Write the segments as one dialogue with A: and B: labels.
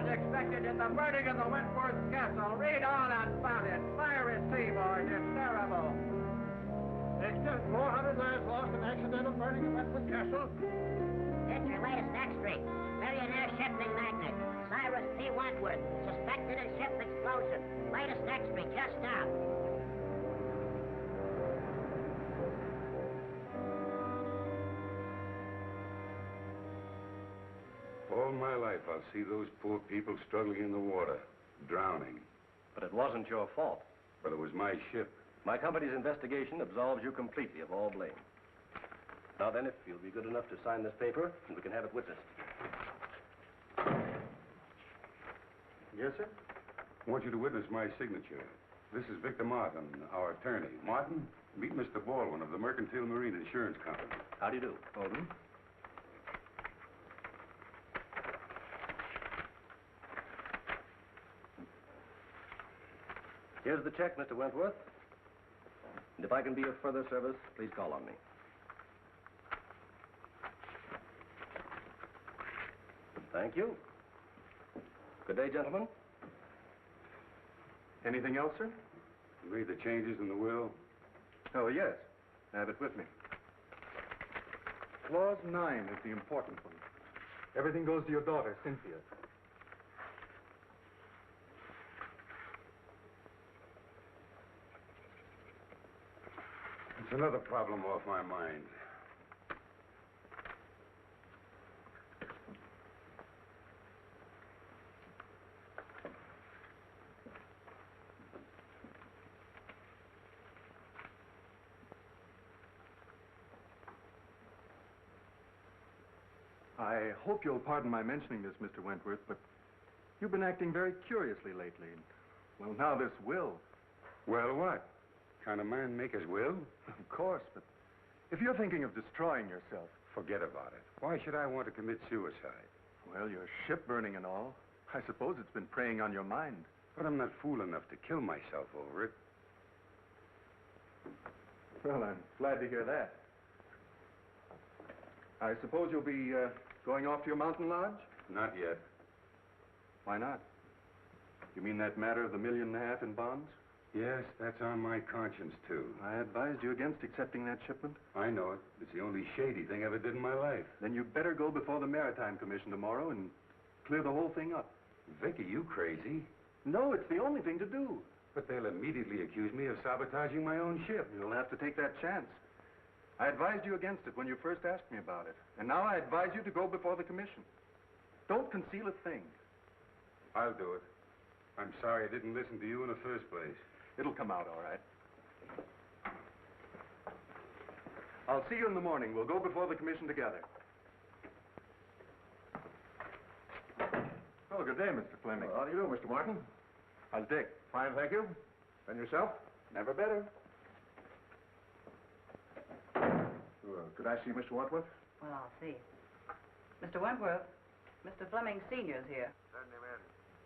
A: as expected in the burning of the Wentworth Castle. Read on about it. Fire at sea, boys. It's terrible.
B: Extra 400 lives lost in accidental burning of Wentworth Castle.
C: It's your latest extra. Millionaire shipping magnate, Cyrus P. Wentworth, suspected in ship explosion. Latest extra, just now.
D: All my life, I'll see those poor people struggling in the water, drowning.
E: But it wasn't your fault.
D: But it was my ship.
E: My company's investigation absolves you completely of all blame. Now then, if you'll be good enough to sign this paper, we can have it witnessed.
D: Yes, sir? I want you to witness my signature. This is Victor Martin, our attorney. Martin, meet Mr. Baldwin of the Mercantile Marine Insurance Company.
E: How do you do?
D: Baldwin.
E: Here's the check, Mr. Wentworth. And if I can be of further service, please call on me. Thank you. Good day, gentlemen.
F: Anything else, sir?
D: You made the changes in the will?
F: Oh, yes. I have it with me. Clause 9 is the important one. Everything goes to your daughter, Cynthia.
D: It's another problem off my mind.
F: I hope you'll pardon my mentioning this, Mr. Wentworth, but you've been acting very curiously lately. Well, now this will.
D: Well, what? Kind of man make his will?
F: Of course, but if you're thinking of destroying yourself...
D: Forget about it. Why should I want to commit suicide?
F: Well, your ship burning and all. I suppose it's been preying on your mind.
D: But I'm not fool enough to kill myself over it.
F: Well, I'm glad to hear that. I suppose you'll be going off to your mountain lodge?
D: Not yet.
F: Why not? You mean that matter of the $1.5 million in bonds?
D: Yes, that's on my conscience, too.
F: I advised you against accepting that shipment.
D: I know it. It's the only shady thing I ever did in my life.
F: Then you'd better go before the Maritime Commission tomorrow and clear the whole thing up.
D: Vicky, you crazy?
F: No, it's the only thing to do.
D: But they'll immediately accuse me of sabotaging my own ship.
F: You'll have to take that chance. I advised you against it when you first asked me about it. And now I advise you to go before the commission. Don't conceal a thing.
D: I'll do it. I'm sorry I didn't listen to you in the first place.
F: It'll come out all right. I'll see you in the morning. We'll go before the commission together. Oh, good day, Mr. Fleming.
B: Well, how do you do, Mr. Martin?
F: How's Dick?
B: Fine, thank you. And yourself?
F: Never better.
B: Could I see Mr. Wentworth?
G: Well, I'll see. Mr. Wentworth, Mr. Fleming Sr.'s here.
B: Send him in.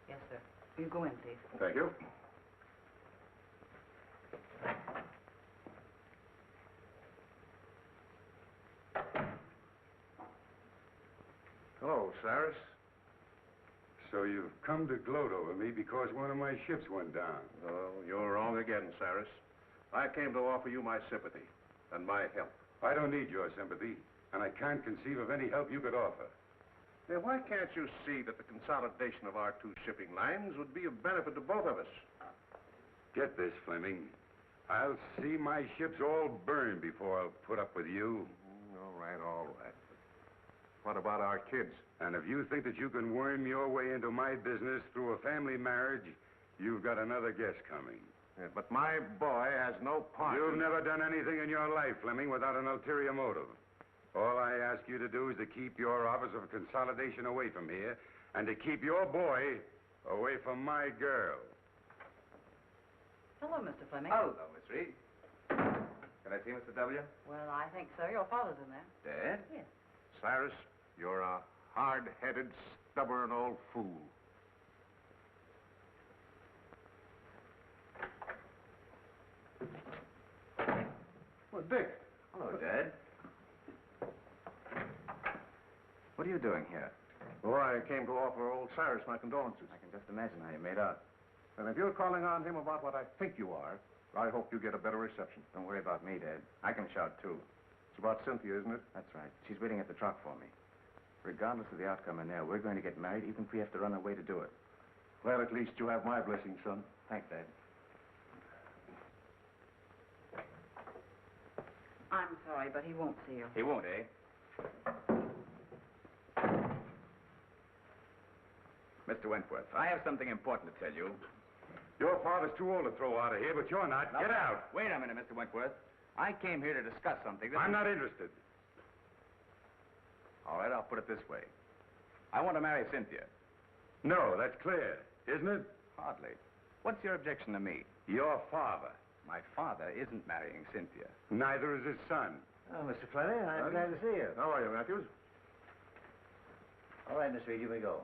G: Yes, sir. You go in, please.
B: Thank you. Hello, Cyrus.
D: So you've come to gloat over me because one of my ships went down.
B: Oh, you're wrong again, Cyrus. I came to offer you my sympathy and my help.
D: I don't need your sympathy, and I can't conceive of any help you could offer.
B: Now, why can't you see that the consolidation of our two shipping lines would be of benefit to both of us?
D: Get this, Fleming. I'll see my ships all burned before I'll put up with you.
B: All right, all right. What about our kids?
D: And if you think that you can worm your way into my business through a family marriage, you've got another guess coming.
B: Yeah, but my boy has no part.
D: You've never done anything in your life, Fleming, without an ulterior motive. All I ask you to do is to keep your office of consolidation away from here, and to keep your boy away from my girl.
G: Hello, Mr. Fleming.
H: Hello, Miss Reed. Can I see Mr. W.?
G: Well, I think so. Your father's in there.
H: Dad?
G: Yes.
B: Cyrus, you're a hard-headed, stubborn old fool.
F: Well, Dick.
H: Hello, Dad. What are you doing here?
B: Oh, I came to offer old Cyrus my condolences.
H: I can just imagine how you made out.
B: And if you're calling on him about what I think you are, I hope you get a better reception.
H: Don't worry about me, Dad. I can shout, too.
B: It's about Cynthia, isn't it?
H: That's right. She's waiting at the truck for me. Regardless of the outcome in there, we're going to get married even if we have to run away to do it.
B: Well, at least you have my blessing, son.
H: Thanks, Dad.
G: I'm sorry, but he won't see you.
H: He won't, eh? Mr. Wentworth, I have something important to tell you.
D: Your father's too old to throw out of here, but you're not. Get out.
H: Wait a minute, Mr. Wentworth. I came here to discuss something.
D: I'm not interested.
H: All right, I'll put it this way. I want to marry Cynthia.
D: No, that's clear, isn't it?
H: Hardly. What's your objection to me?
D: Your father.
H: My father isn't marrying Cynthia.
D: Neither is his son.
I: Oh, Mr. Fleming, I'm glad to see you.
B: How are you, Matthews?
I: All right, Miss Reed, here we go.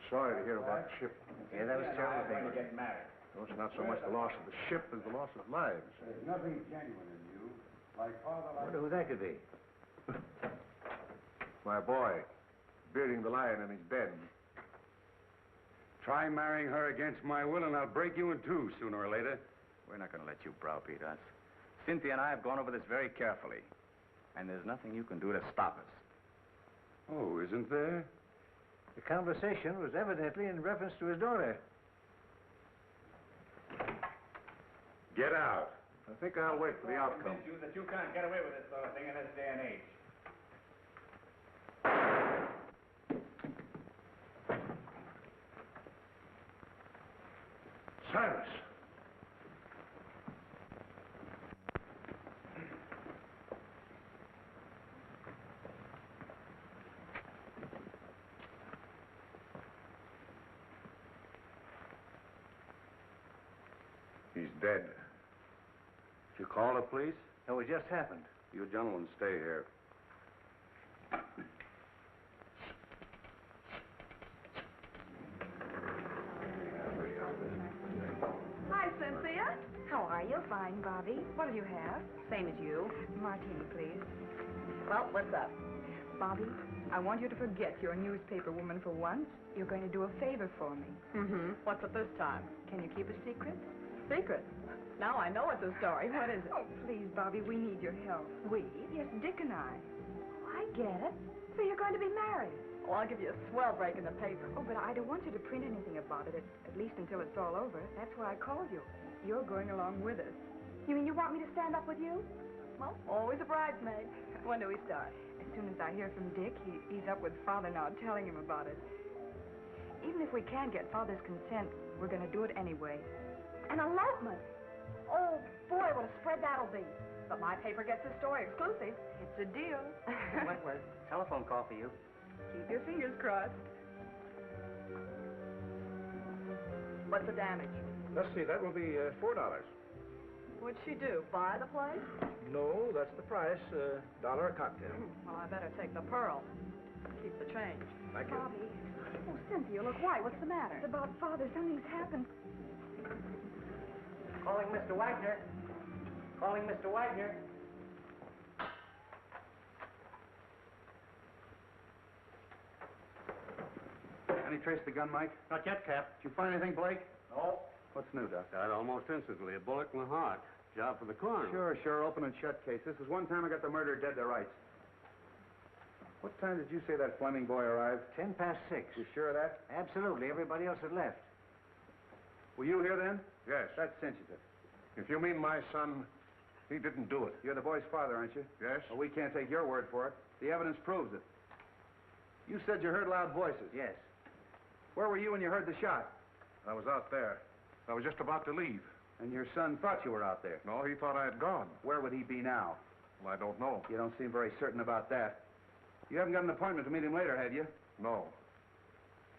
B: Sorry to hear about the ship.
I: Yeah, that was terrible thing.
H: get married.
B: No, it's not so much the loss of the ship as the loss of lives.
D: There's nothing genuine in you. Like father,
I: I wonder who that could be.
B: My boy, bearding the lion in his den.
D: Try marrying her against my will, and I'll break you in two sooner or later.
H: We're not going to let you browbeat us. Cynthia and I have gone over this very carefully. And there's nothing you can do to stop us.
D: Oh, isn't there?
I: The conversation was evidently in reference to his daughter.
D: Get out.
B: I think I'll wait for the outcome.
H: You that you can't get away with this sort of thing in this day and age.
B: Cyrus! He's dead.
D: Did you call the police?
I: No, it just happened.
D: You gentlemen stay here.
G: Hi, Cynthia.
J: How are you? Fine, Bobbie.
G: What do you have? Same as you.
J: Martini, please.
G: Well, what's up?
J: Bobbie, I want you to forget your newspaper woman for once. You're going to do a favor for me.
G: Mm-hmm. What's it this time?
J: Can you keep a secret?
G: Secret. Now I know it's a story. What is it?
J: Oh, please, Bobbie, we need your help.
G: We?
J: Yes, Dick and I. Oh, I get it. So you're going to be married.
G: Well, I'll give you a swell break in the paper.
J: Oh, but I don't want you to print anything about it, at least until it's all over. That's why I called you. You're going along with us. You mean you want me to stand up with you?
G: Well, always a bridesmaid. When do we start?
J: As soon as I hear from Dick, he's up with Father now, telling him about it. Even if we can't get Father's consent, we're going to do it anyway.
G: An elopement. Oh, boy, what a spread that'll be. But my paper gets this story exclusive.
J: It's a deal.
I: Wentworth, telephone call for you.
J: Keep your fingers crossed.
G: What's the damage?
F: Let's see, that will be $4.
G: What'd she do? Buy the place?
F: No, that's the price. $1 a cocktail.
G: Well, I better take the pearl. Keep the change.
F: Thank you.
J: Bobbie,
G: Oh, Cynthia, look white. What's the matter?
J: it's about Father. Something's happened.
I: Calling Mr. Wagner. Calling Mr. Wagner.
F: Any trace of the gun, Mike?
I: Not yet, Cap.
F: Did you find anything, Blake?
I: No.
F: What's new, Doc?
B: Died almost instantly. A bullet in the heart. Job for the coroner.
F: Sure. Open and shut case. This is one time I got the murderer dead to rights. What time did you say that Fleming boy arrived?
I: 6:10.
F: You sure of that?
I: Absolutely. Everybody else had left.
F: Were you here then?
B: Yes.
F: That cinches it.
B: If you mean my son, he didn't do it.
F: You're the boy's father, aren't you?
B: Yes?
F: Well, we can't take your word for it. The evidence proves it. You said you heard loud voices.
I: Yes.
F: Where were you when you heard the shot?
B: I was out there. I was just about to leave.
F: And your son thought you were out there.
B: No, he thought I had gone.
F: Where would he be now?
B: Well, I don't know.
F: You don't seem very certain about that. You haven't got an appointment to meet him later, have you?
B: No.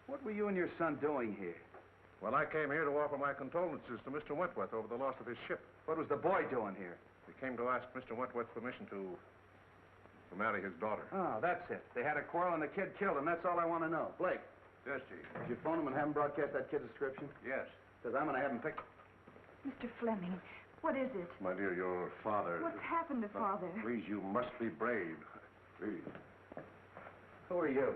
F: What were you and your son doing here?
B: Well, I came here to offer my condolences to Mr. Wentworth over the loss of his ship.
F: What was the boy doing here?
B: He came to ask Mr. Wentworth's permission to marry his daughter.
F: Oh, that's it. They had a quarrel and the kid killed him. That's all I want to know. Blake,
B: Yes, Chief.
F: did you phone him and have him broadcast that kid's description?
B: Yes.
F: Because I'm going to have him picked.
J: Mr. Fleming, what is it?
B: My dear, your father...
J: What's happened to Father?
B: Please, you must be brave. Please.
H: Who are you?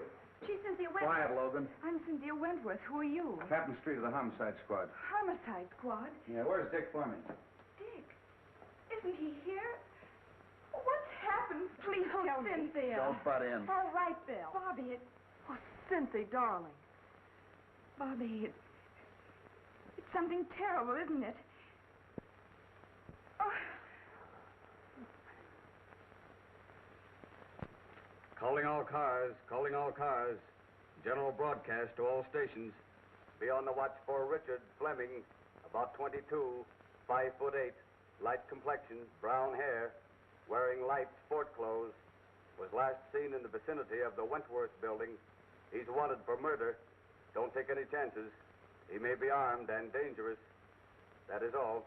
J: She's Cynthia Wentworth.
H: Quiet, Logan.
J: I'm Cynthia Wentworth. Who are you?
H: Captain Street of the Homicide Squad.
J: Homicide Squad?
H: Yeah, where's Dick Fleming?
J: Dick? Isn't he here? What's happened? Please tell me.
G: Cynthia.
H: Don't butt in.
G: All right, Bill.
J: Bobbie, Oh, Cynthia, darling. Bobbie, it's something terrible, isn't it? Oh.
F: Calling all cars, calling all cars. General broadcast to all stations. Be on the watch for Richard Fleming, about 22, 5'8", light complexion, brown hair, wearing light sport clothes. Was last seen in the vicinity of the Wentworth building. He's wanted for murder. Don't take any chances. He may be armed and dangerous. That is all.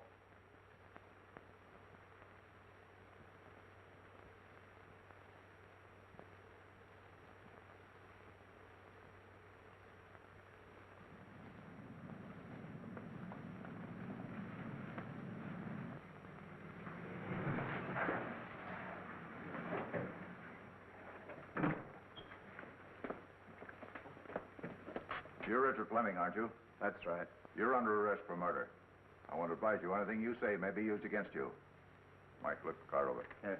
K: You're Richard Fleming, aren't you?
H: That's right.
K: You're under arrest for murder. I want to advise you anything you say may be used against you. Mike, look the car over.
H: Here.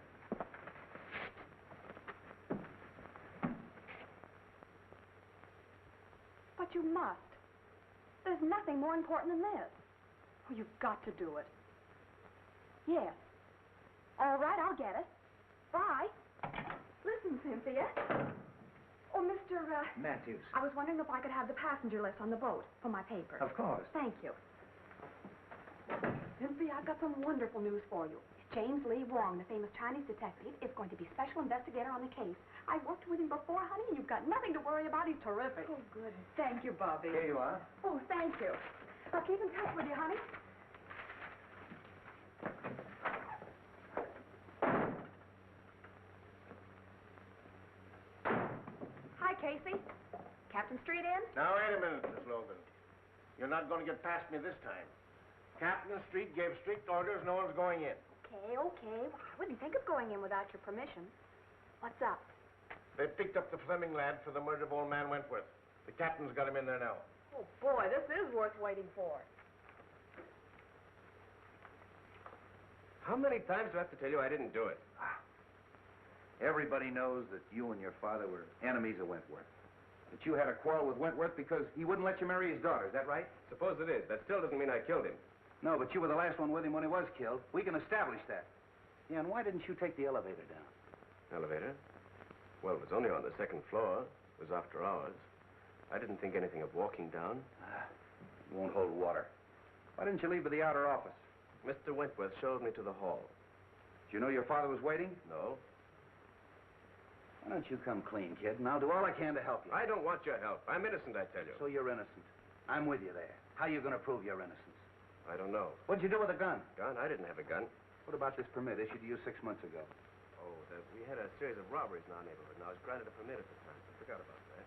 G: But you must. There's nothing more important than this. Oh, you've got to do it. Yes. All right, I'll get it. Bye. Listen, Cynthia. Oh, Mr.
H: Matthews.
G: I was wondering if I could have the passenger list on the boat for my paper.
H: Of course.
G: Thank you. Cynthia, I've got some wonderful news for you. James Lee Wong, the famous Chinese detective, is going to be special investigator on the case. I worked with him before, honey, and you've got nothing to worry about. He's terrific.
J: Oh, good. Thank you, Bobbie.
H: Here you are.
G: Oh, thank you. I'll keep in touch with you, honey. Hi, Casey. Captain Street in?
B: Now, wait a minute, Miss Logan. You're not going to get past me this time. Captain Street gave strict orders no one's going in.
G: Okay. Well, I wouldn't think of going in without your permission. What's up?
B: They picked up the Fleming lad for the murder of old man Wentworth. The captain's got him in there now.
G: Oh, boy, this is worth waiting for.
E: How many times do I have to tell you I didn't do it?
H: Everybody knows that you and your father were enemies of Wentworth. That you had a quarrel with Wentworth because he wouldn't let you marry his daughter. Is that right?
E: Suppose it is. That still doesn't mean I killed him.
H: No, but you were the last one with him when he was killed. We can establish that. Yeah, and why didn't you take the elevator down?
E: Elevator? Well, it was only on the second floor. It was after hours. I didn't think anything of walking down.
H: It won't hold water. Why didn't you leave for the outer office?
E: Mr. Wentworth showed me to the hall.
H: Did you know your father was waiting?
E: No.
H: Why don't you come clean, kid, and I'll do all I can to help you.
E: I don't want your help. I'm innocent, I tell you.
H: So you're innocent. I'm with you there. How are you going to prove your innocence?
E: I don't know.
H: What'd you do with the gun?
E: Gun? I didn't have a gun.
H: What about this permit issued to you 6 months ago?
E: Oh, we had a series of robberies in our neighborhood, and I was granted a permit at the time. I forgot about that.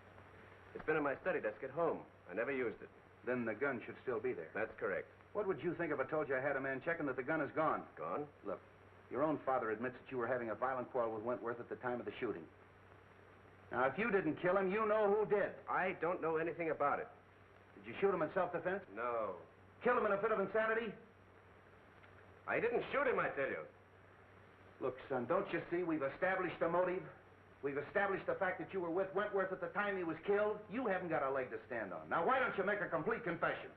E: It's been in my study desk at home. I never used it.
H: Then the gun should still be there.
E: That's correct.
H: What would you think if I told you I had a man checking that the gun is gone?
E: Gone?
H: Look, your own father admits that you were having a violent quarrel with Wentworth at the time of the shooting. Now, if you didn't kill him, you know who did.
E: I don't know anything about it.
H: Did you shoot him in self-defense?
E: No.
H: Kill him in a fit of insanity?
E: I didn't shoot him, I tell you.
H: Look, son, don't you see we've established a motive? We've established the fact that you were with Wentworth at the time he was killed. You haven't got a leg to stand on. Now, why don't you make a complete confession?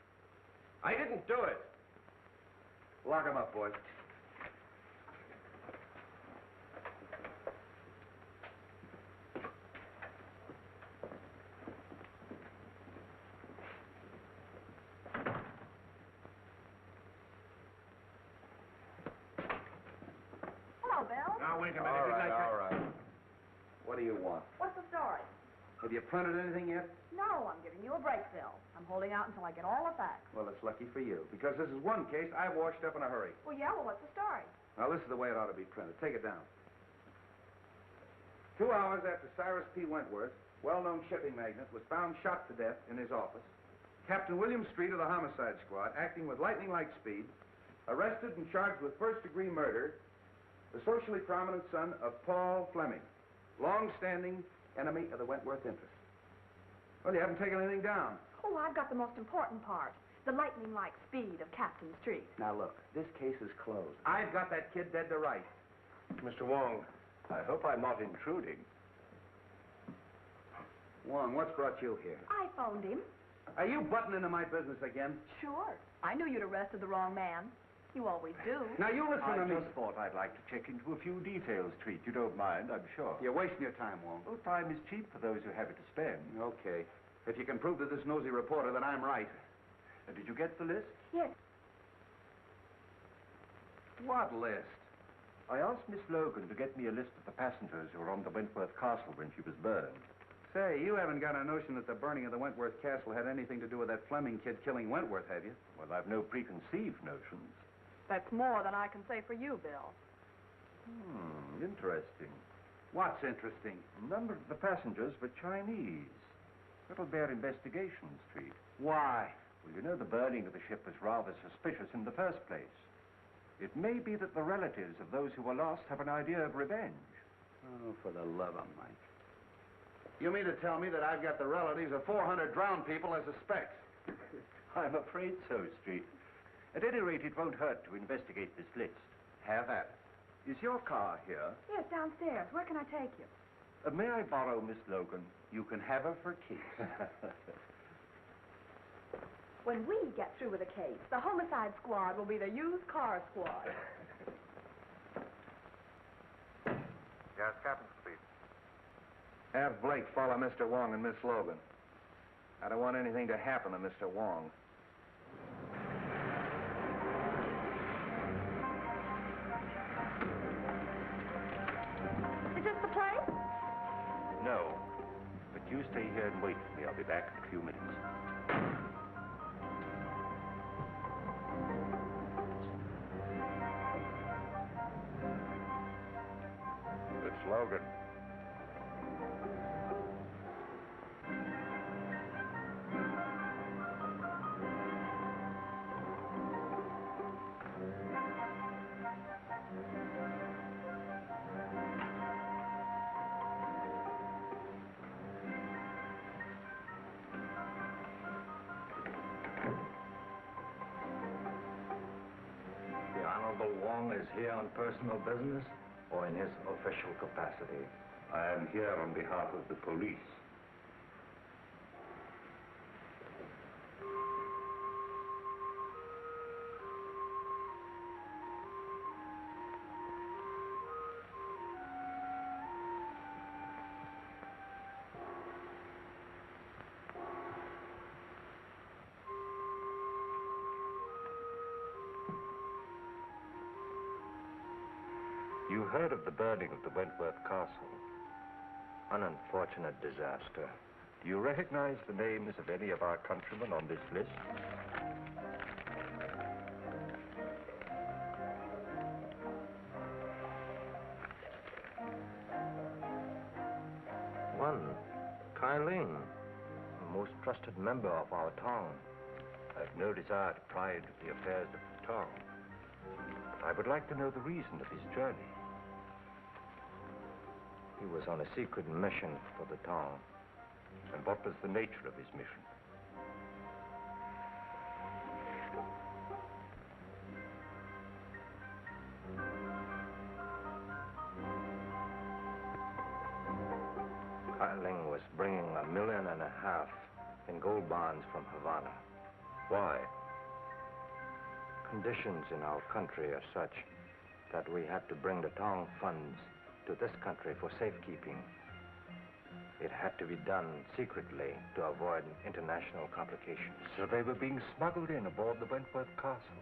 E: I didn't do it.
H: Lock him up, boys.
G: Hello, Bill.
B: Now, wait a minute.
H: All right. What do you want?
G: What's the story?
H: Have you printed anything yet?
G: No, I'm giving you a break, Bill. I'm holding out until I get all the facts.
H: Well, it's lucky for you, because this is one case I washed up in a hurry.
G: Well, what's the story?
H: Now, this is the way it ought to be printed. Take it down. 2 hours after Cyrus P. Wentworth, well-known shipping magnate, was found shot to death in his office, Captain William Street of the Homicide Squad, acting with lightning-like speed, arrested and charged with first-degree murder the socially prominent son of Paul Fleming, long-standing enemy of the Wentworth interest. Well, you haven't taken anything down.
G: Oh, I've got the most important part. The lightning-like speed of Captain Street.
H: Now, look, this case is closed. I've got that kid dead to rights.
E: Mr. Wong, I hope I'm not intruding.
H: Wong, what's brought you here?
G: I phoned him.
H: Are you butting into my business again?
G: Sure. I knew you'd arrested the wrong man. You always do.
H: Now, you listen to me.
K: I just thought I'd like to check into a few details, Treat. You don't mind, I'm sure.
H: You're wasting your time, Wong.
K: Well, time is cheap for those who have it to spend.
H: Okay. If you can prove to this nosy reporter that I'm right.
K: Did you get the list?
G: Yes.
H: What list?
K: I asked Miss Logan to get me a list of the passengers who were on the Wentworth Castle when she was burned.
H: Say, you haven't got a notion that the burning of the Wentworth Castle had anything to do with that Fleming kid killing Wentworth, have you?
K: Well, I've no preconceived notions.
G: That's more than I can say for you, Bill.
K: Interesting.
H: What's interesting?
K: A number of the passengers were Chinese. That'll bear investigation, Street.
H: Why?
K: Well, you know the burning of the ship was rather suspicious in the first place. It may be that the relatives of those who were lost have an idea of revenge.
H: Oh, for the love of Mike. You mean to tell me that I've got the relatives of 400 drowned people as suspects?
K: I'm afraid so, Street. At any rate, it won't hurt to investigate this list.
H: Have at it.
K: Is your car here?
G: Yes, downstairs. Where can I take you?
K: May I borrow Miss Logan?
H: You can have her for keeps.
G: When we get through with the case, the homicide squad will be the used car squad.
K: Yes, Captain Street.
H: Have Blake follow Mr. Wong and Miss Logan. I don't want anything to happen to Mr. Wong.
G: Is this the place?
K: No. But you stay here and wait for me. I'll be back in a few minutes. It's Logan.
L: The Honorable Wong is here on personal business or in his official capacity?
K: I am here on behalf of the police. You heard of the burning of the Wentworth Castle.
L: An unfortunate disaster.
K: Do you recognize the names of any of our countrymen on this list?
L: One, Kai Ling, a most trusted member of our town.
K: I've no desire to pry into the affairs of the town. But I would like to know the reason of his journey.
L: He was on a secret mission for the town.
K: And what was the nature of his mission?
L: Kai Ling was bringing $1.5 million in gold bonds from Havana.
K: Why?
L: Conditions in our country are such that we had to bring the town funds to this country for safekeeping. It had to be done secretly to avoid international complications.
K: So they were being smuggled in aboard the Wentworth Castle.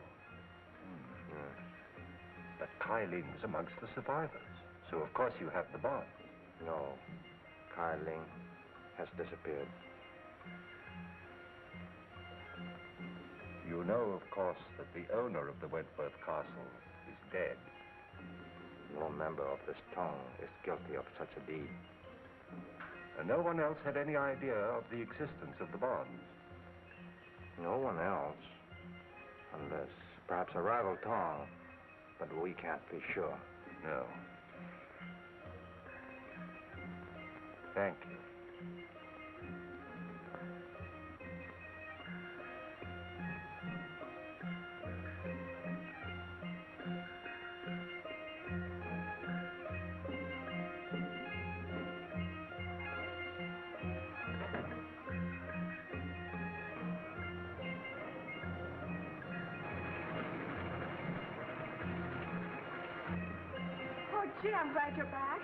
L: Yes.
K: But Kai Ling was amongst the survivors. So of course you have the bond.
L: No, Kai Ling has disappeared.
K: You know, of course, that the owner of the Wentworth Castle is dead.
L: No member of this town is guilty of such a deed.
K: And no one else had any idea of the existence of the bonds.
L: No one else, unless perhaps a rival town, but we can't be sure.
K: No.
L: Thank you.
G: Oh, gee, I'm glad you're back.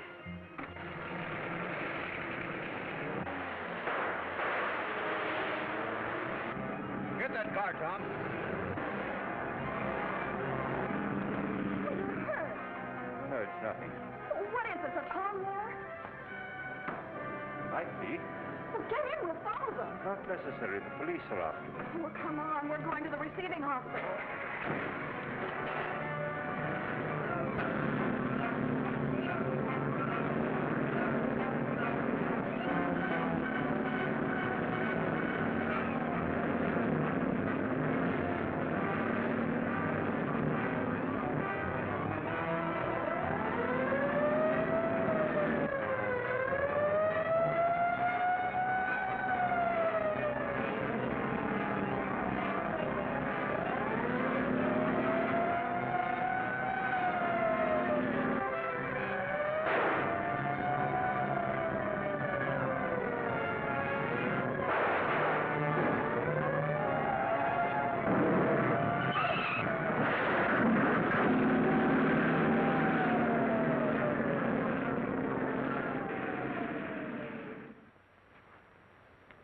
K: Get that car, Tom.
G: Oh, you're hurt.
K: No, it's nothing.
G: Oh, what is this, a tongue war?
K: Might be.
G: Well, get in, we'll follow them.
K: Not necessary. The police are after them.
G: Oh, come on, we're going to the receiving hospital.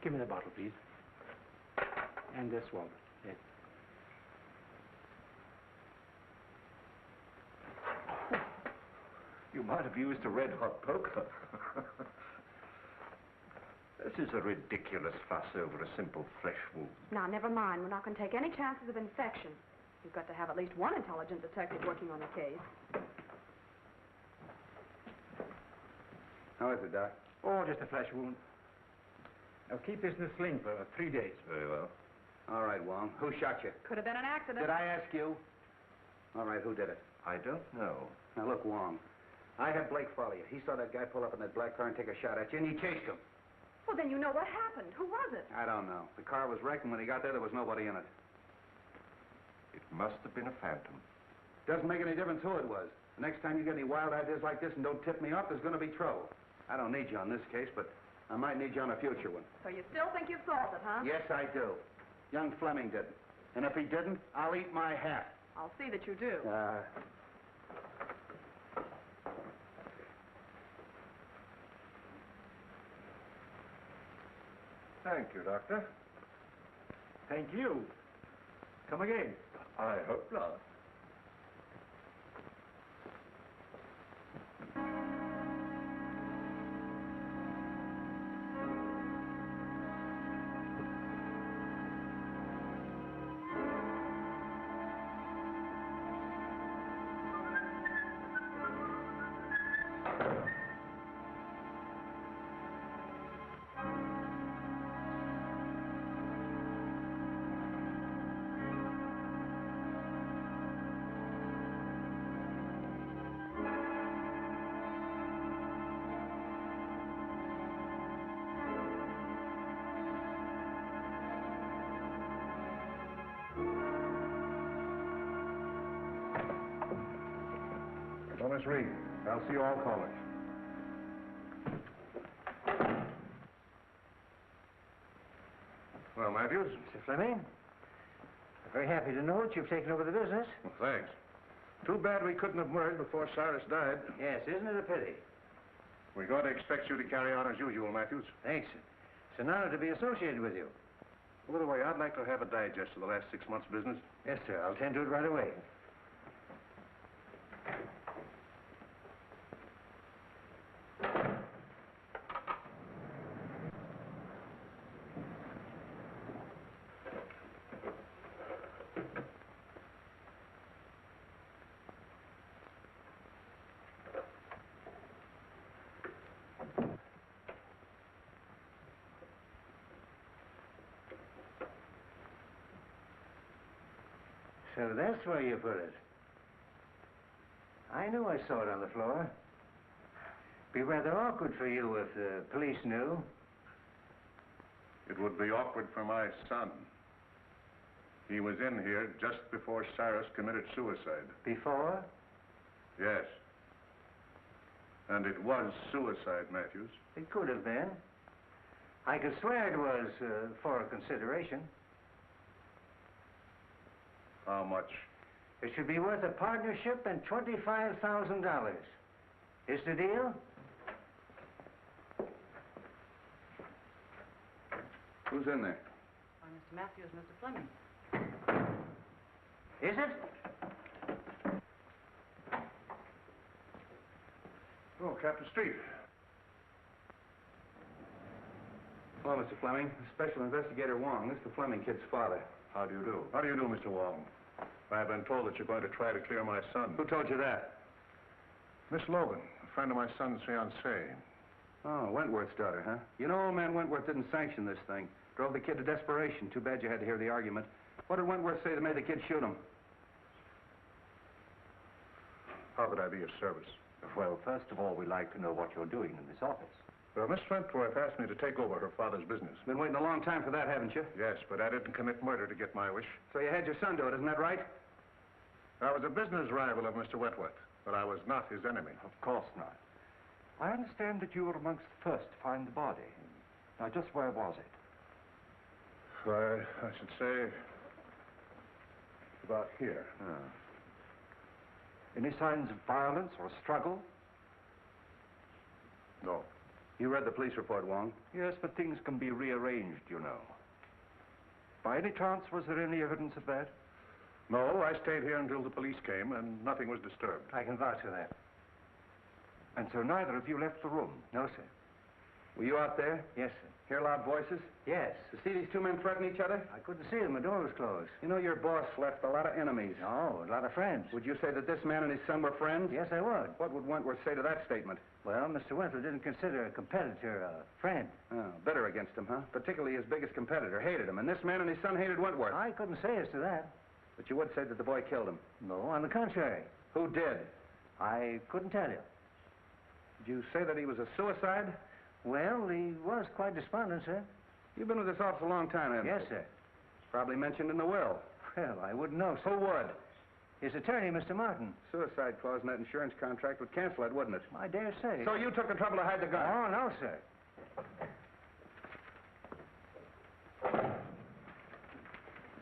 M: Give me the bottle, please. And this, Walter. Yes.
K: You might have used a red-hot poker. This is a ridiculous fuss over a simple flesh wound.
G: Now, never mind. We're not going to take any chances of infection. We've got to have at least one intelligent detective working on the case.
H: How is it, Doc?
M: Oh, just a flesh wound. Now, keep this in a sling for 3 days.
K: Very well.
H: All right, Wong. Who shot you?
G: Could have been an accident.
H: Did I ask you? All right, who did it?
K: I don't know.
H: Now, look, Wong. I had Blake follow you. He saw that guy pull up in that black car and take a shot at you, and he chased him.
G: Well, then you know what happened. Who was it?
H: I don't know. The car was wrecked, and when he got there was nobody in it.
K: It must have been a phantom.
H: Doesn't make any difference who it was. The next time you get any wild ideas like this and don't tip me off, there's going to be trouble. I don't need you on this case, but I might need you on a future one.
G: So you still think you've solved it, huh?
H: Yes, I do. Young Fleming didn't. And if he didn't, I'll eat my hat.
G: I'll see that you do.
K: Thank you, Doctor.
M: Thank you. Come again.
K: I hope not.
B: Well, Miss Reed, I'll see you all callers. Well, Matthews?
I: Mr. Fleming, I'm very happy to know that you've taken over the business.
B: Well, thanks. Too bad we couldn't have merged before Cyrus died.
I: Yes, isn't it a pity?
B: We're going to expect you to carry on as usual, Matthews.
I: Thanks. It's an honor to be associated with you.
B: By the way, I'd like to have a digest of the last 6 months' business.
I: Yes, sir. I'll tend to it right away. So that's where you put it. I knew I saw it on the floor. Be rather awkward for you if the police knew.
N: It would be awkward for my son. He was in here just before Cyrus committed suicide.
I: Before?
N: Yes. And it was suicide, Matthews.
I: It could have been. I could swear it was for a consideration.
N: How much?
I: It should be worth a partnership and $25,000. Is the deal?
H: Who's in there?
J: Mr. Matthews, Mr. Fleming.
I: Is it?
H: Oh, Captain Street. Hello, Mr. Fleming. Special Investigator Wong. This is the Fleming kid's father.
N: How do you do? How do you do, Mr. Wong? I've been told that you're going to try to clear my son.
H: Who told you that?
N: Miss Logan, a friend of my son's fiancée.
H: Oh, Wentworth's daughter, huh? You know, old man Wentworth didn't sanction this thing. Drove the kid to desperation. Too bad you had to hear the argument. What did Wentworth say that made the kid shoot him?
N: How could I be of service?
K: Well, first of all, we'd like to know what you're doing in this office.
N: Well, Miss Wentworth asked me to take over her father's business.
H: Been waiting a long time for that, haven't you?
N: Yes, but I didn't commit murder to get my wish.
H: So you had your son do it, isn't that right?
N: I was a business rival of Mr. Wentworth, but I was not his enemy.
K: Of course not. I understand that you were amongst the first to find the body. Now, just where was it?
N: I should say about here.
K: Any signs of violence or struggle?
N: No.
H: You read the police report, Wong?
K: Yes, but things can be rearranged, you know. By any chance, was there any evidence of that?
N: No, I stayed here until the police came, and nothing was disturbed.
I: I can vouch for that.
K: And so neither of you left the room?
I: No, sir.
H: Were you out there?
I: Yes, sir.
H: Hear loud voices?
I: Yes.
H: You see these two men threaten each other?
I: I couldn't see them. The door was closed.
H: You know, your boss left a lot of enemies.
I: Oh, a lot of friends.
H: Would you say that this man and his son were friends?
I: Yes, I would.
H: What would Wentworth say to that statement?
I: Well, Mr. Wentworth didn't consider a competitor a friend.
H: Oh, bitter against him, huh? Particularly his biggest competitor. Hated him. And this man and his son hated Wentworth.
I: I couldn't say as to that.
H: But you would say that the boy killed him.
I: No, on the contrary.
H: Who did?
I: I couldn't tell you.
H: Did you say that he was a suicide?
I: Well, he was quite despondent, sir.
H: You've been with this office a long time, haven't you?
I: Yes, sir.
H: Probably mentioned in the will.
I: Well, I wouldn't know, sir.
H: Who would?
I: His attorney, Mr. Martin.
H: Suicide clause in that insurance contract would cancel it, wouldn't it?
I: I dare say.
H: So you took the trouble to hide the gun?
I: Oh, no, sir.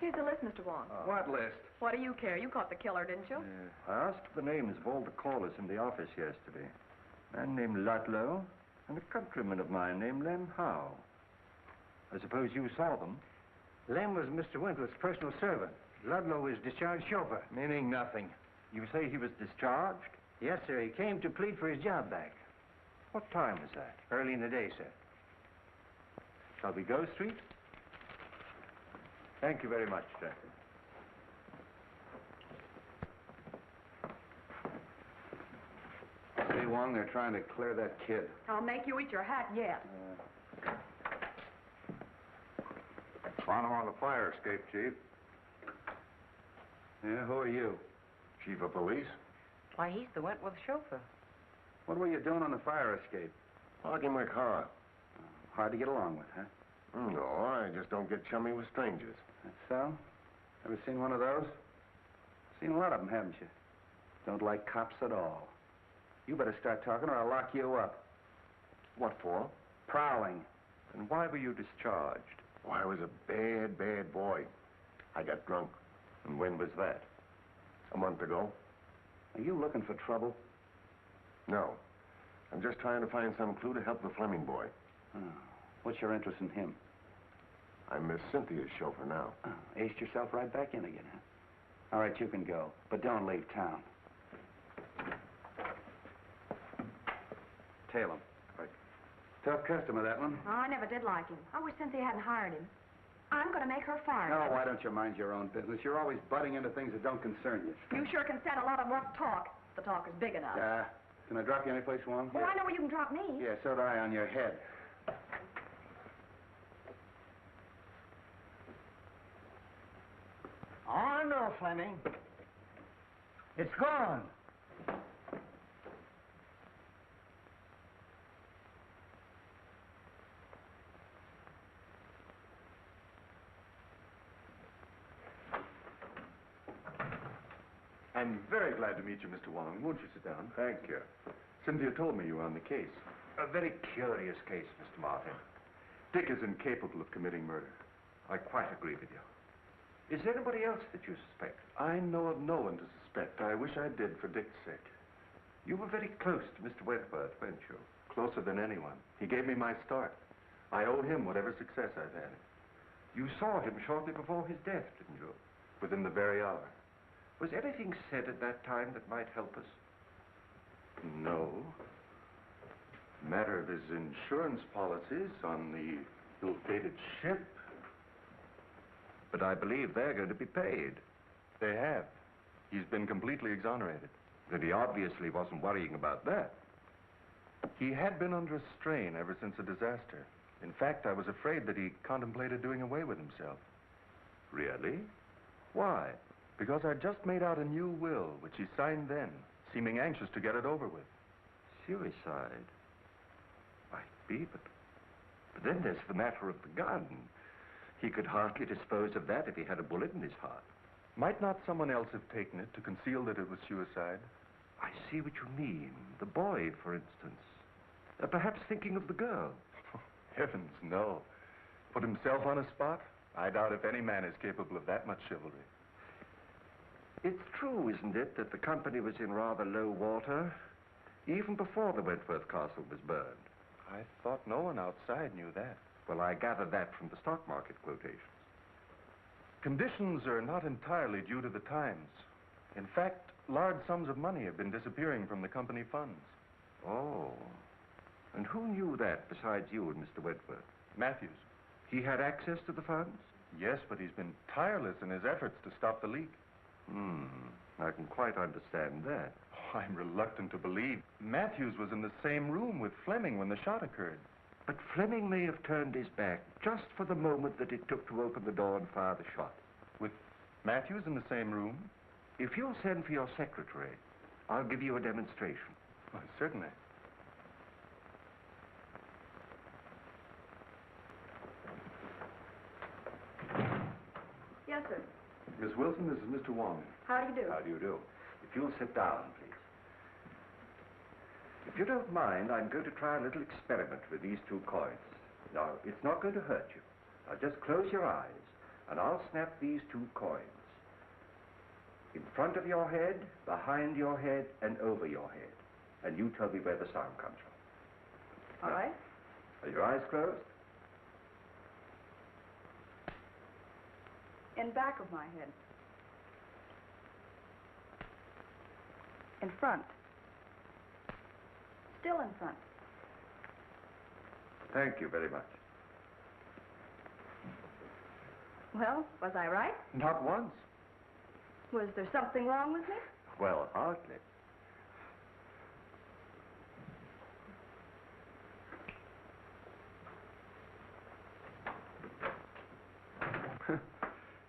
J: Here's the list, Mr. Wong.
H: What list?
J: What do you care? You caught the killer, didn't you?
K: I asked for the names of all the callers in the office yesterday. A man named Ludlow and a countryman of mine named Lem Howe. I suppose you saw them?
I: Lem was Mr. Wentworth's personal servant. Ludlow was discharged chauffeur.
H: Meaning nothing.
K: You say he was discharged?
I: Yes, sir. He came to plead for his job back.
K: What time was that?
I: Early in the day, sir.
K: Shall we go, Street? Thank you very much, sir.
H: See, Wong, they're trying to clear that kid.
J: I'll make you eat your hat yet.
D: Found him on the fire escape, Chief.
H: Yeah, who are you?
N: Chief of police?
J: Why, he's the Wentworth chauffeur.
H: What were you doing on the fire escape?
B: Parking my car.
H: Hard to get along with, huh?
B: No, I just don't get chummy with strangers.
H: That's so? Ever seen one of those? Seen a lot of them, haven't you? Don't like cops at all. You better start talking or I'll lock you up.
B: What for?
H: Prowling.
K: And why were you discharged?
B: Oh, I was a bad, bad boy. I got drunk.
K: And when was that?
B: A month ago.
H: Are you looking for trouble?
B: No. I'm just trying to find some clue to help the Fleming boy.
H: Oh. What's your interest in him?
B: I'm Miss Cynthia's chauffeur now.
H: Oh, aced yourself right back in again, huh? All right, you can go, but don't leave town. Tail him. Right. Tough customer, that one.
G: Oh, I never did like him. I wish Cynthia hadn't hired him. I'm going to make her fire
H: No,
G: him.
H: why don't you mind your own business? You're always butting into things that don't concern you.
G: You sure can stand a lot of rough talk. The talk is big enough.
H: Can I drop you anyplace, Wong?
G: Oh, I know where you can drop me.
H: Yeah, so do I on your head.
I: Oh, no, Fleming. It's gone.
K: I'm very glad to meet you, Mr. Wong. Won't you sit down?
N: Thank you.
K: Cynthia told me you were on the case.
L: A very curious case, Mr. Martin.
K: Dick is incapable of committing murder.
L: I quite agree with you. Is there anybody else that you suspect?
K: I know of no one to suspect. I wish I did for Dick's sake.
L: You were very close to Mr. Wentworth, weren't you?
K: Closer than anyone. He gave me my start. I owe him whatever success I've had.
L: You saw him shortly before his death, didn't you?
K: Within the very hour.
L: Was anything said at that time that might help us?
K: No. Matter of his insurance policies on the ill-fated ship.
L: But I believe they're going to be paid.
K: They have. He's been completely exonerated.
L: Then he obviously wasn't worrying about that.
K: He had been under a strain ever since the disaster. In fact, I was afraid that he contemplated doing away with himself.
L: Really? Why?
K: Because I'd just made out a new will, which he signed then, seeming anxious to get it over with.
L: Suicide? Might be, but then there's the matter of the gun. He could hardly dispose of that if he had a bullet in his heart.
K: Might not someone else have taken it to conceal that it was suicide?
L: I see what you mean. The boy, for instance. Perhaps thinking of the girl.
K: Heavens, no. Put himself on a spot? I doubt if any man is capable of that much chivalry.
L: It's true, isn't it, that the company was in rather low water, even before the Wentworth Castle was burned?
K: I thought no one outside knew that.
L: Well, I gathered that from the stock market quotations.
K: Conditions are not entirely due to the times. In fact, large sums of money have been disappearing from the company funds.
L: Oh. And who knew that besides you and Mr. Wentworth?
K: Matthews.
L: He had access to the funds?
K: Yes, but he's been tireless in his efforts to stop the leak.
L: I can quite understand that.
K: Oh, I'm reluctant to believe. Matthews was in the same room with Fleming when the shot occurred.
L: But Fleming may have turned his back just for the moment that it took to open the door and fire the shot.
K: With Matthews in the same room?
L: If you'll send for your secretary, I'll give you a demonstration.
K: Oh, certainly.
G: Yes, sir.
K: Miss Wilson, this is Mr. Wong.
G: How do you do?
L: How do you do? If you'll sit down, please. If you don't mind, I'm going to try a little experiment with these two coins. Now, it's not going to hurt you. Now, just close your eyes, and I'll snap these two coins. In front of your head, behind your head, and over your head. And you tell me where the sound comes from.
G: All right.
L: Are your eyes closed?
G: In back of my head. In front. Still in front.
L: Thank you very much.
G: Well, was I right?
L: Not once.
G: Was there something wrong with me?
L: Well, hardly.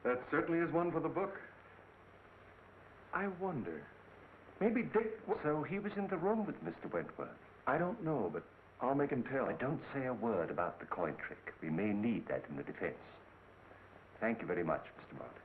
K: That certainly is one for the book. I wonder. Maybe Dick...
L: So he was in the room with Mr. Wentworth?
K: I don't know, but I'll make him tell.
L: But don't say a word about the coin trick. We may need that in the defense. Thank you very much, Mr. Martin.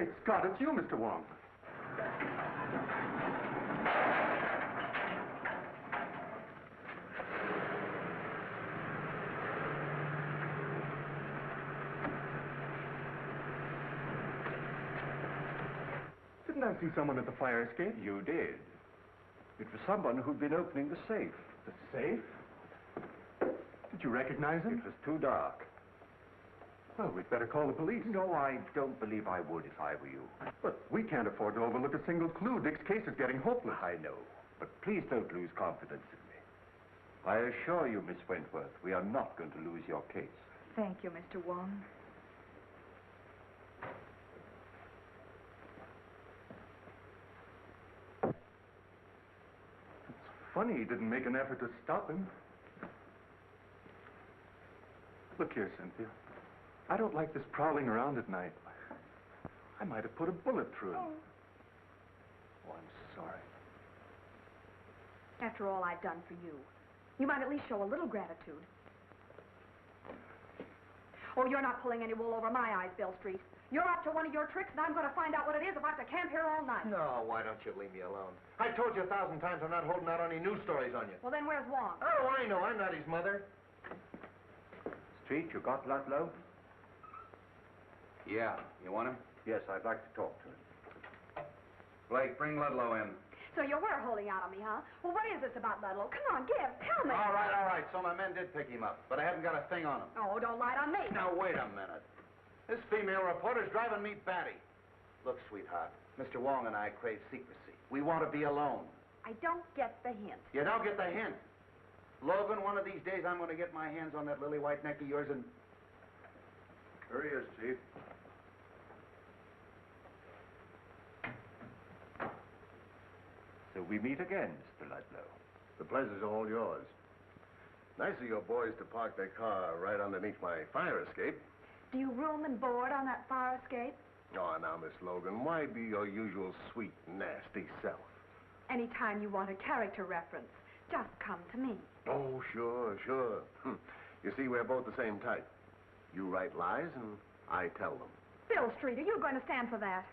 O: Great Scott, it's you, Mr. Wong. Didn't I see someone at the fire escape?
K: You did. It was someone who'd been opening the safe.
O: The safe? Did you recognize him?
K: It was too dark.
O: Well, we'd better call the police.
K: No, I don't believe I would if I were you.
O: But we can't afford to overlook a single clue. Dick's case is getting hopeless.
K: I know, but please don't lose confidence in me. I assure you, Miss Wentworth, we are not going to lose your case.
J: Thank you, Mr. Wong.
O: Funny he didn't make an effort to stop him. Look here, Cynthia. I don't like this prowling around at night. I might have put a bullet through him. Oh, I'm sorry.
G: After all I've done for you, you might at least show a little gratitude. Oh, you're not pulling any wool over my eyes, Bill Street. You're up to one of your tricks, and I'm going to find out what it is if I have to camp here all night.
B: No, why don't you leave me alone? I told you 1,000 times I'm not holding out any news stories on you.
G: Well, then where's Wong?
B: Oh, I know. I'm not his mother.
K: Street, you got Ludlow?
P: Yeah. You want him?
K: Yes, I'd like to talk to him.
P: Blake, bring Ludlow in.
G: So you were holding out on me, huh? Well, what is this about Ludlow? Come on, tell me.
P: All right. So my men did pick him up, but I haven't got a thing on him.
G: Oh, don't lie on me.
P: Now, wait a minute. This female reporter's driving me batty. Look, sweetheart, Mr. Wong and I crave secrecy. We want to be alone.
G: I don't get the hint.
P: You don't get the hint. Logan, one of these days I'm going to get my hands on that lily white neck of yours and...
B: Here he is, Chief.
K: So we meet again, Mr. Ludlow.
B: The pleasure's all yours. Nice of your boys to park their car right underneath my fire escape.
G: Do you room and board on that fire escape?
B: Oh, now, Miss Logan, why be your usual sweet, nasty self?
G: Anytime you want a character reference, just come to me.
B: Oh, sure. You see, we're both the same type. You write lies, and I tell them.
G: Bill Street, are you going to stand for that?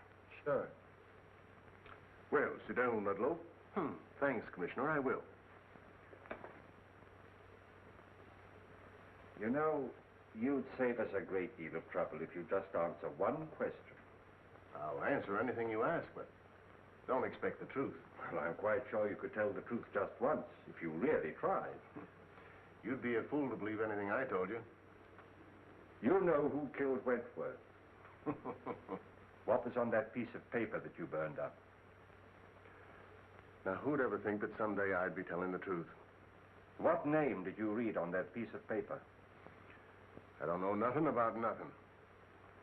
B: Sure. Well, sit down, Ludlow. Thanks, Commissioner, I will.
K: You know, you'd save us a great deal of trouble if you just answer one question.
B: I'll answer anything you ask, but don't expect the truth.
K: Well, I'm quite sure you could tell the truth just once, if you really tried.
B: You'd be a fool to believe anything I told you.
K: You know who killed Wentworth. What was on that piece of paper that you burned up?
B: Now, who'd ever think that someday I'd be telling the truth?
K: What name did you read on that piece of paper?
B: I don't know nothing about nothing.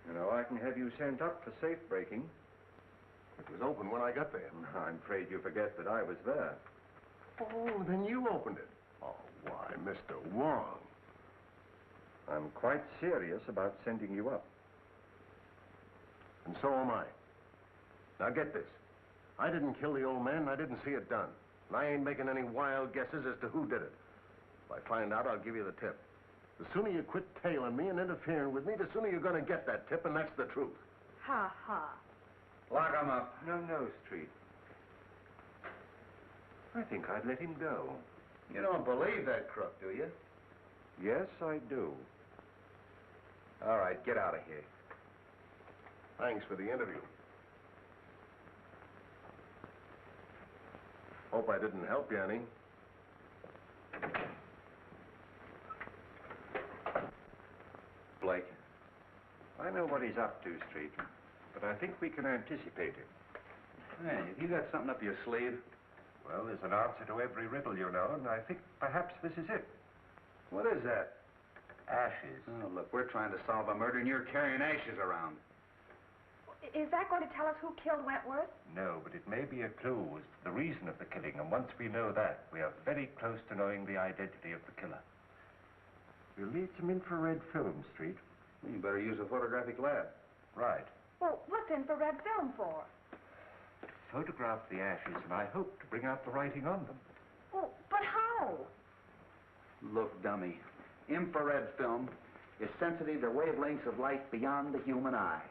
K: You know, I can have you sent up for safe breaking.
B: It was open when I got there.
K: I'm afraid you forget that I was there.
B: Oh, then you opened it. Oh, why, Mr. Wong.
K: I'm quite serious about sending you up.
B: And so am I. Now get this. I didn't kill the old man, and I didn't see it done. And I ain't making any wild guesses as to who did it. If I find out, I'll give you the tip. The sooner you quit tailing me and interfering with me, the sooner you're going to get that tip, and that's the truth.
G: Ha, ha.
P: Lock him up.
K: No, Street. I think I'd let him go.
P: You don't believe that crook, do you?
K: Yes, I do.
P: All right, get out of here.
B: Thanks for the interview. Hope I didn't help you any.
K: Blake, I know what he's up to, Street, but I think we can anticipate it.
P: Hey, have you got something up your sleeve?
K: Well, there's an answer to every riddle, you know, and I think perhaps this is it.
P: What is that?
K: Ashes.
P: Oh, look, we're trying to solve a murder, and you're carrying ashes around.
G: Is that going to tell us who killed Wentworth?
K: No, but it may be a clue as to the reason of the killing, and once we know that, we are very close to knowing the identity of the killer. We'll need some infrared film, Street.
P: You better use a photographic lab.
K: Right.
G: Well, what's infrared film for?
K: To photograph the ashes, and I hope to bring out the writing on them.
G: Oh, but how?
P: Look, dummy, infrared film is sensitive to wavelengths of light beyond the human eye.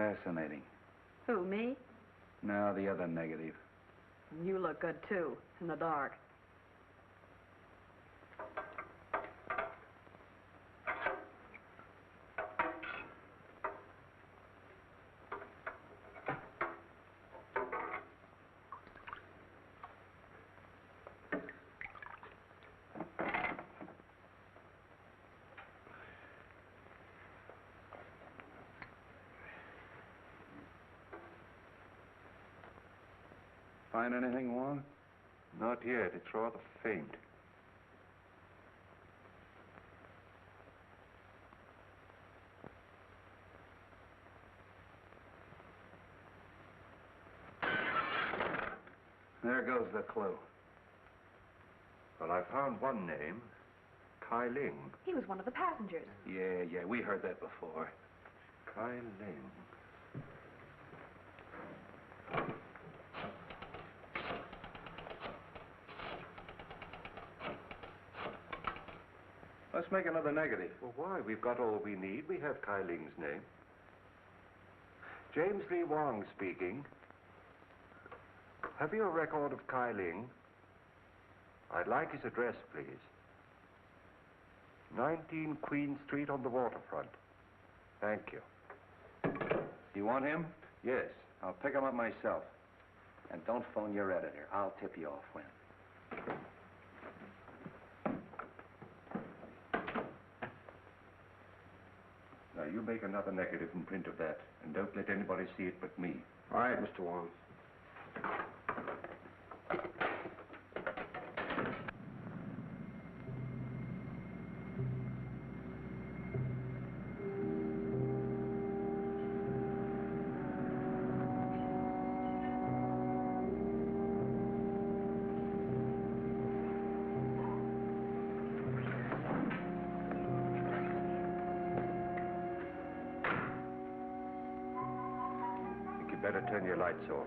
Q: Fascinating.
J: Who, me?
Q: No, the other negative.
J: You look good, too, in the dark.
Q: Find anything, Wong?
K: Not yet. It's rather faint.
Q: There goes the clue.
K: Well, I found one name. Kai Ling.
J: He was one of the passengers.
Q: Yeah, we heard that before.
K: Kai Ling.
Q: Let's make another negative.
K: Well, why? We've got all we need. We have Kai Ling's name. James Lee Wong speaking. Have you a record of Kai Ling? I'd like his address, please. 19 Queen Street on the waterfront. Thank you.
Q: You want him?
K: Yes.
Q: I'll pick him up myself. And don't phone your editor. I'll tip you off when.
K: Now, you make another negative and print of that, and don't let anybody see it but me.
Q: All right, Mr. Wong.
K: Better turn your lights off.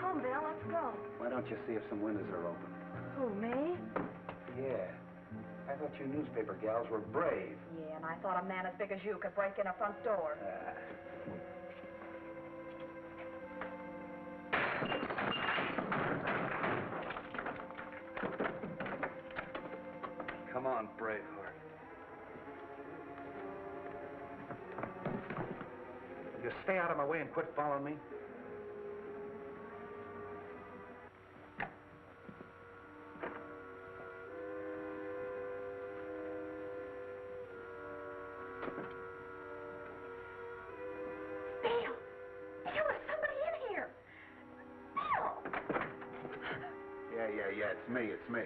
G: Home, Bill. Let's go.
Q: Why don't you see if some windows are open?
J: Who, me?
Q: Yeah. I thought you newspaper gals were brave.
J: Yeah, and I thought a man as big as you could break in a front door.
Q: Come on, Braveheart. You stay out of my way and quit following me. Yeah, it's me.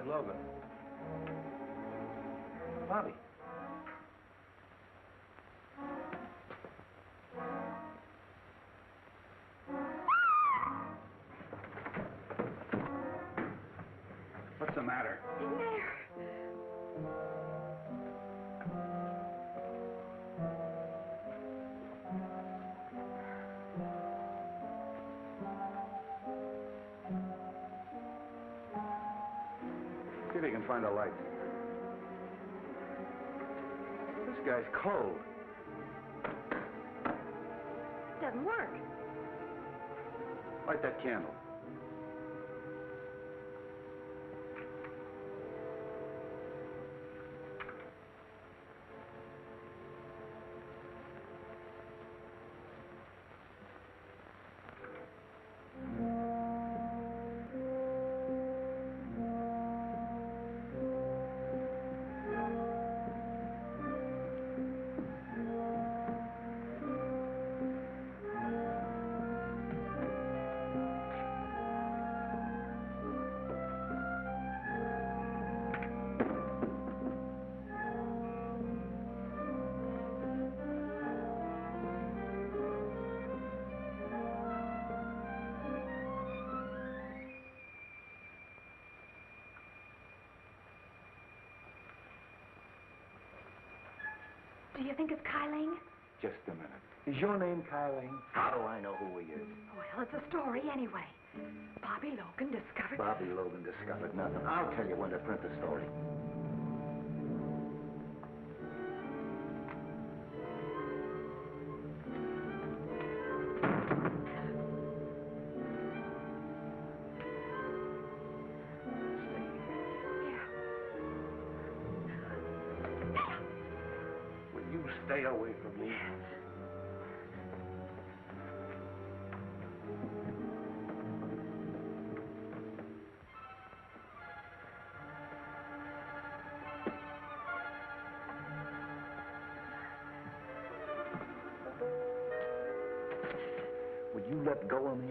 Q: Logan. Bobbie. What's the matter?
G: In there.
H: See if you can find a light. This guy's cold.
G: Doesn't work.
H: Light that candle.
G: Do you think it's Kyling?
H: Just a minute. Is your name Kyling? How do I know who he is?
G: Well, it's a story anyway. Bobbie Logan discovered...
H: Bobbie Logan discovered nothing. I'll tell you when to print the story. Stay away from me. Would you let go of me?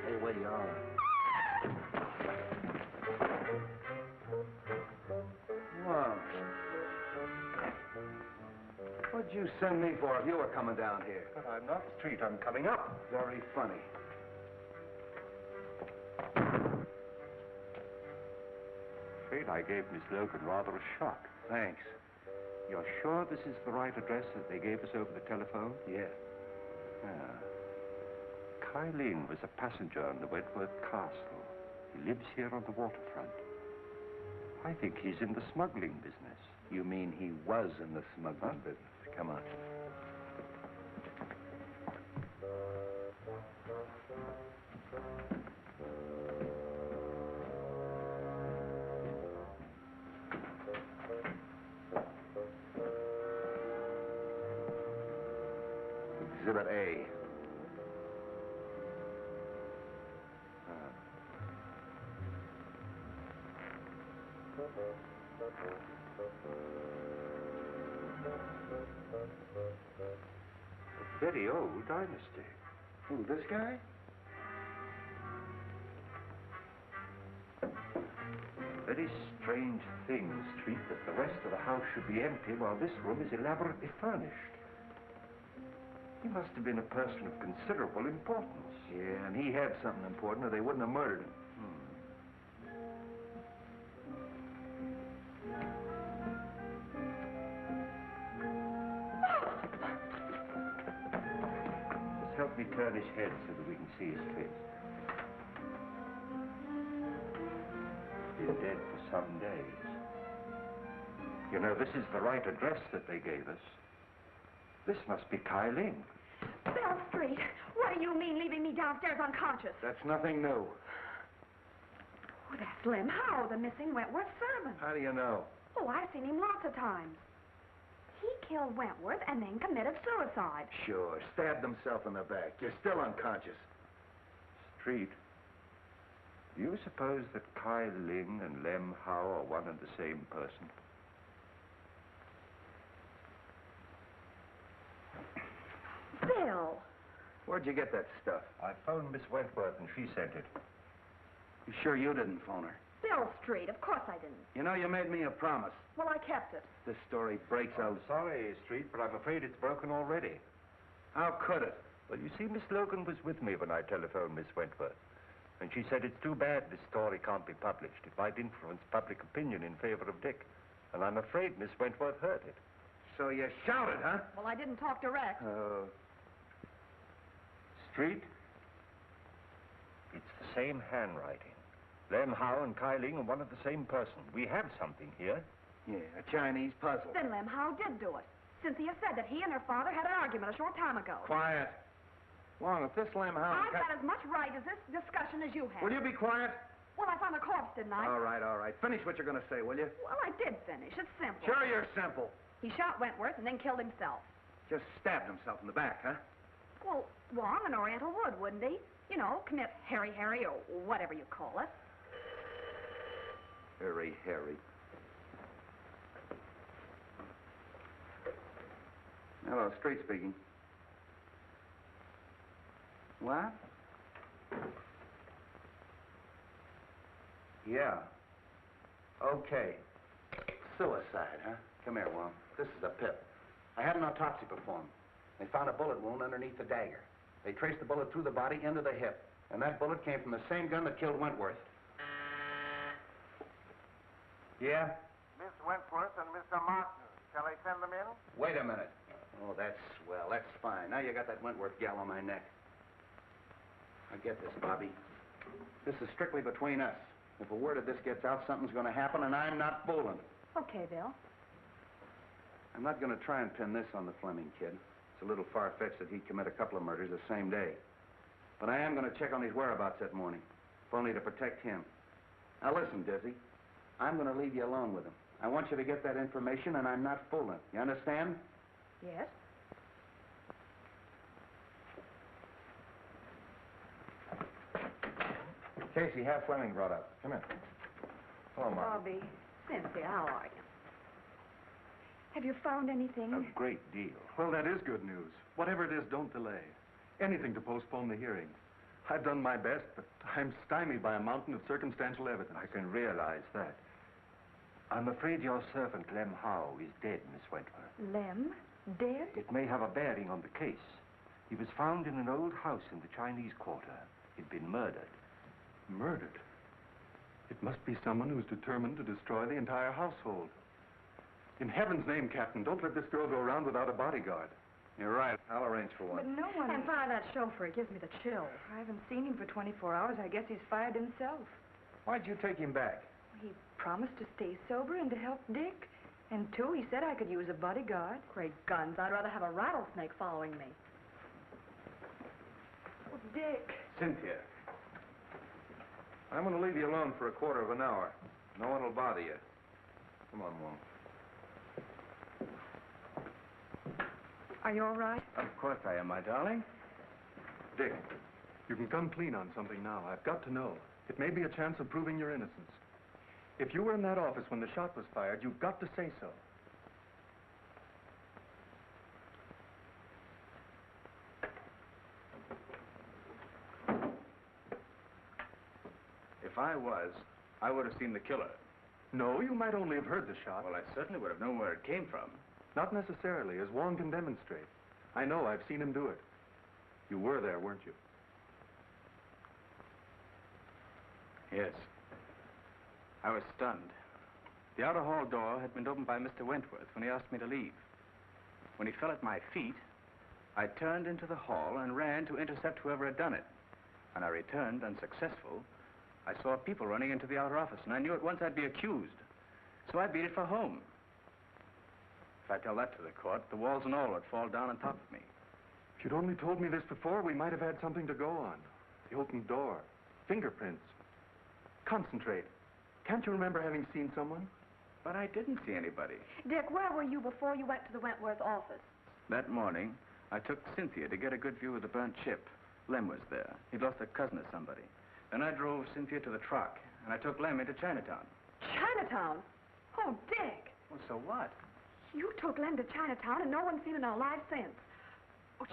H: Stay where you are. Wow. What'd you send me for if you were coming down here?
K: But I'm not Street. I'm coming up.
H: Very funny.
K: Afraid I gave Miss Logan rather a shock.
H: Thanks.
K: You're sure this is the right address that they gave us over the telephone?
H: Yeah.
K: Kyling was a passenger on the Wentworth Castle. He lives here on the waterfront. I think he's in the smuggling business.
H: You mean he was in the smuggling business? Come on. Exhibit A.
K: A very old dynasty.
H: Who, this guy?
K: Very strange thing, Street, that the rest of the house should be empty while this room is elaborately furnished. He must have been a person of considerable importance.
H: Yeah, and he had something important or they wouldn't have murdered him.
K: Just help me turn his head so that we can see his face. He's dead for some days. You know, this is the right address that they gave us. This must be Kyling.
G: Bell Street, what do you mean leaving me downstairs unconscious?
H: That's nothing new.
G: Oh, that's Lem Howe, the missing Wentworth servant.
H: How do you know?
G: Oh, I've seen him lots of times. He killed Wentworth and then committed suicide.
H: Sure, stabbed himself in the back. You're still unconscious.
K: Street, do you suppose that Kyling and Lem Howe are one and the same person?
G: Bill.
H: Where'd you get that stuff?
K: I phoned Miss Wentworth and she sent it.
H: You sure you didn't phone her?
G: Bill Street. Of course I didn't.
P: You know, you made me a promise.
G: Well, I kept it.
P: This story breaks out.
K: Sorry, Street, but I'm afraid it's broken already.
P: How could it?
K: Well, you see, Miss Logan was with me when I telephoned Miss Wentworth. And she said it's too bad this story can't be published. It might influence public opinion in favor of Dick. And I'm afraid Miss Wentworth heard it.
P: So you shouted, huh?
G: Well, I didn't talk direct.
K: Street? It's the same handwriting. Lem Howe and Kai Ling are one of the same person. We have something here.
P: Yeah, a Chinese puzzle.
G: Then Lem Howe did do it. Cynthia said that he and her father had an argument a short time ago.
P: Quiet. Wong, if this Lem Howe...
G: I've got as much right as this discussion as you have.
P: Will you be quiet?
G: Well, I found the corpse, didn't I?
P: All right. Finish what you're going to say, will you?
G: Well, I did finish. It's simple.
P: Sure you're simple.
G: He shot Wentworth and then killed himself.
P: Just stabbed himself in the back, huh?
G: Well, Wong, an Oriental would, wouldn't he? You know, commit Harry or whatever you call it.
P: Harry. Hello, Street speaking. What? Yeah. Okay. Suicide, huh? Come here, Wong. This is a pip. I had an autopsy performed. They found a bullet wound underneath the dagger. They traced the bullet through the body into the hip. And that bullet came from the same gun that killed Wentworth. Yeah?
A: Miss Wentworth and Mr. Martin. Shall I send them in?
P: Wait a minute. Oh, that's swell. That's fine. Now you got that Wentworth gal on my neck. Now get this, Bobbie. This is strictly between us. If a word of this gets out, something's going to happen, and I'm not fooling.
G: Okay, Bill.
P: I'm not going to try and pin this on the Fleming kid. It's a little far-fetched that he'd commit a couple of murders the same day. But I am going to check on his whereabouts that morning, if only to protect him. Now listen, Dizzy. I'm going to leave you alone with him. I want you to get that information, and I'm not fooling. You understand?
G: Yes?
Q: Casey, have Fleming brought up. Come in. Hello, Mark.
G: Bobbie, Cynthia, how are you? Have you found anything?
O: A great deal. Well, that is good news. Whatever it is, don't delay. Anything to postpone the hearing. I've done my best, but I'm stymied by a mountain of circumstantial evidence.
K: I can realize that. I'm afraid your servant, Lem Howe, is dead, Miss Wentworth.
G: Lem? Dead?
K: It may have a bearing on the case. He was found in an old house in the Chinese Quarter. He'd been murdered.
O: Murdered? It must be someone who's determined to destroy the entire household. In heaven's name, Captain, don't let this girl go around without a bodyguard.
P: You're right. I'll arrange for one.
J: But no one...
G: And fire that chauffeur. It gives me the chills.
J: I haven't seen him for 24 hours. I guess he's fired himself.
Q: Why'd you take him back?
J: He promised to stay sober and to help Dick. And two, he said I could use a bodyguard.
G: Great guns. I'd rather have a rattlesnake following me.
J: Oh, Dick.
P: Cynthia.
Q: I'm going to leave you alone for a quarter of an hour. No one will bother you. Come on, Wong.
J: Are you all right?
Q: Of course I am, my darling.
O: Dick, you can come clean on something now. I've got to know. It may be a chance of proving your innocence. If you were in that office when the shot was fired, you've got to say so.
Q: If I was, I would have seen the killer.
O: No, you might only have heard the shot.
Q: Well, I certainly would have known where it came from.
O: Not necessarily, as Wong can demonstrate. I know, I've seen him do it. You were there, weren't you?
M: Yes. I was stunned. The outer hall door had been opened by Mr. Wentworth when he asked me to leave. When he fell at my feet, I turned into the hall and ran to intercept whoever had done it. When I returned unsuccessful, I saw people running into the outer office, and I knew at once I'd be accused. So I beat it for home. If I tell that to the court, the walls and all would fall down on top of me.
O: If you'd only told me this before, we might have had something to go on. The open door, fingerprints. Concentrate. Can't you remember having seen someone?
M: But I didn't see anybody.
G: Dick, where were you before you went to the Wentworth office?
M: That morning, I took Cynthia to get a good view of the burnt ship. Lem was there. He'd lost a cousin or somebody. Then I drove Cynthia to the truck, and I took Lem into Chinatown.
G: Chinatown? Oh, Dick.
M: Well, so what?
G: You took Lem to Chinatown, and no one's seen him alive since. Oh, shh.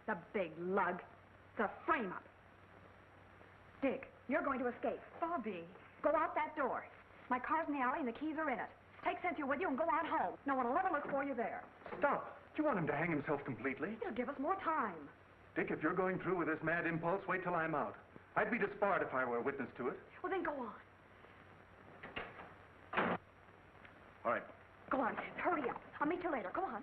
J: The big lug. The frame-up. Dick, you're going to escape.
G: Bobbie.
J: Go out that door. My car's in the alley and the keys are in it. Take Cynthia with you and go on home. No one will ever look for you there.
O: Stop. Do you want him to hang himself completely?
J: It'll give us more time.
O: Dick, if you're going through with this mad impulse, wait till I'm out. I'd be disbarred if I were a witness to it.
J: Well, then go on.
B: All right.
J: Go on. Hurry up. I'll meet you later. Go on.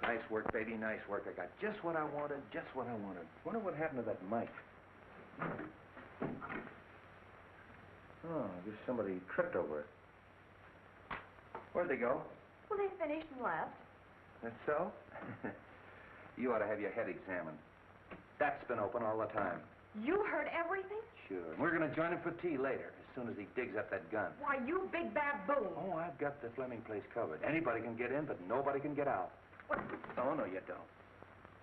Q: Nice work, baby, nice work. I got just what I wanted, just what I wanted. Wonder what happened to that mic. Oh, I guess somebody tripped over it. Where'd they go?
G: Well, they finished and left.
Q: That's so? You ought to have your head examined. That's been open all the time.
G: You heard everything?
Q: Sure. And we're going to join him for tea later, as soon as he digs up that gun.
G: Why, you big baboon.
Q: Oh, I've got the Fleming place covered. Anybody can get in, but nobody can get out.
G: What?
Q: Oh, no, you don't.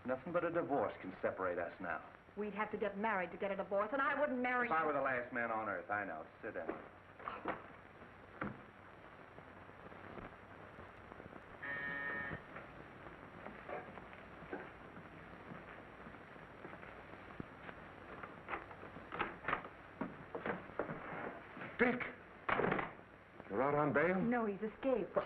Q: Nothing but a divorce can separate us now.
G: We'd have to get married to get a divorce, and I wouldn't marry
Q: If
G: you.
Q: I were the last man on earth, I know. Sit down.
B: Dick! You're out on bail?
J: No, he's escaped.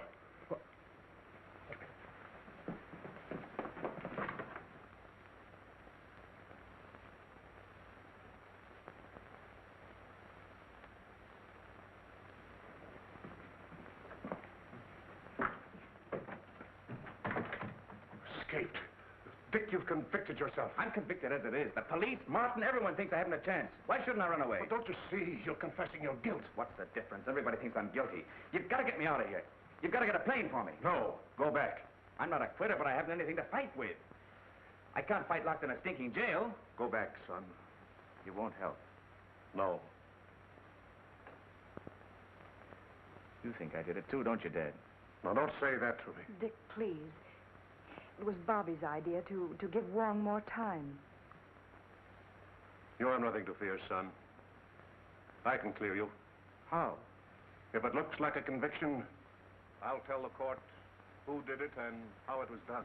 B: Escaped. Dick, you've convicted yourself.
M: I'm convicted as it is. The police, Martin, everyone thinks I haven't a chance. Why shouldn't I run away?
B: But don't you see? You're confessing your guilt.
M: What's the difference? Everybody thinks I'm guilty. You've got to get me out of here. You've got to get a plane for me.
B: No. Go back.
M: I'm not a quitter, but I haven't anything to fight with. I can't fight locked in a stinking jail.
B: Go back, son.
M: You won't help.
B: No.
M: You think I did it too, don't you, Dad?
B: Now, don't say that to me.
J: Dick, please. It was Bobbie's idea to give Wong more time.
B: You have nothing to fear, son. I can clear you.
M: How?
B: If it looks like a conviction, I'll tell the court who did it and how it was done.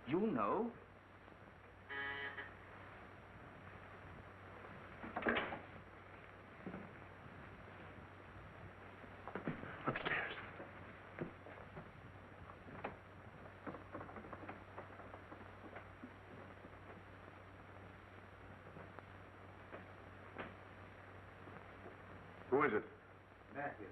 M: You know?
B: Upstairs. Who is it?
Q: Matthew.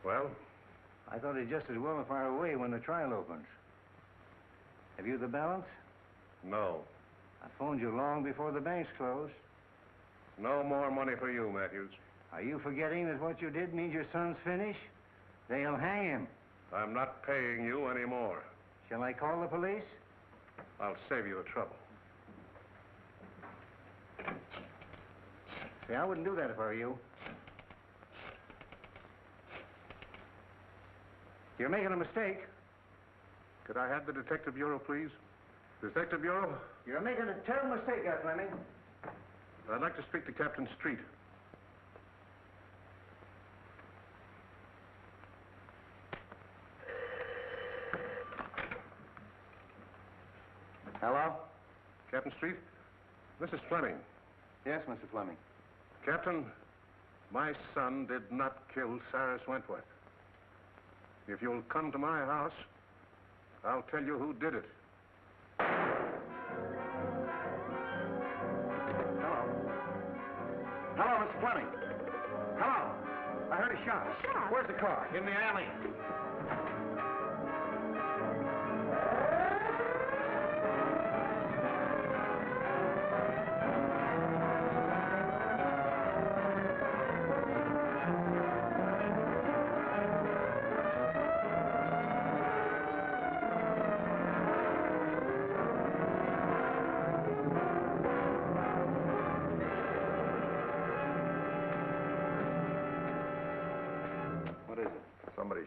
B: Well?
I: I thought he'd just as well fire away when the trial opens. Have you the balance?
B: No.
I: I phoned you long before the banks closed.
B: No more money for you, Matthews.
I: Are you forgetting that what you did means your son's finished? They'll hang him.
B: I'm not paying you anymore.
I: Shall I call the police?
B: I'll save you the trouble.
I: See, I wouldn't do that if I were you. You're making a mistake.
B: Could I have the Detective Bureau, please? Detective Bureau?
I: You're making a terrible mistake, Fleming.
B: I'd like to speak to Captain Street.
Q: Hello?
B: Captain Street? This is Fleming.
Q: Yes, Mr. Fleming.
B: Captain, my son did not kill Cyrus Wentworth. If you'll come to my house, I'll tell you who did it.
Q: Hello, Mr. Fleming. Hello. I heard a shot.
G: A shot?
Q: Where's the car?
B: In the alley.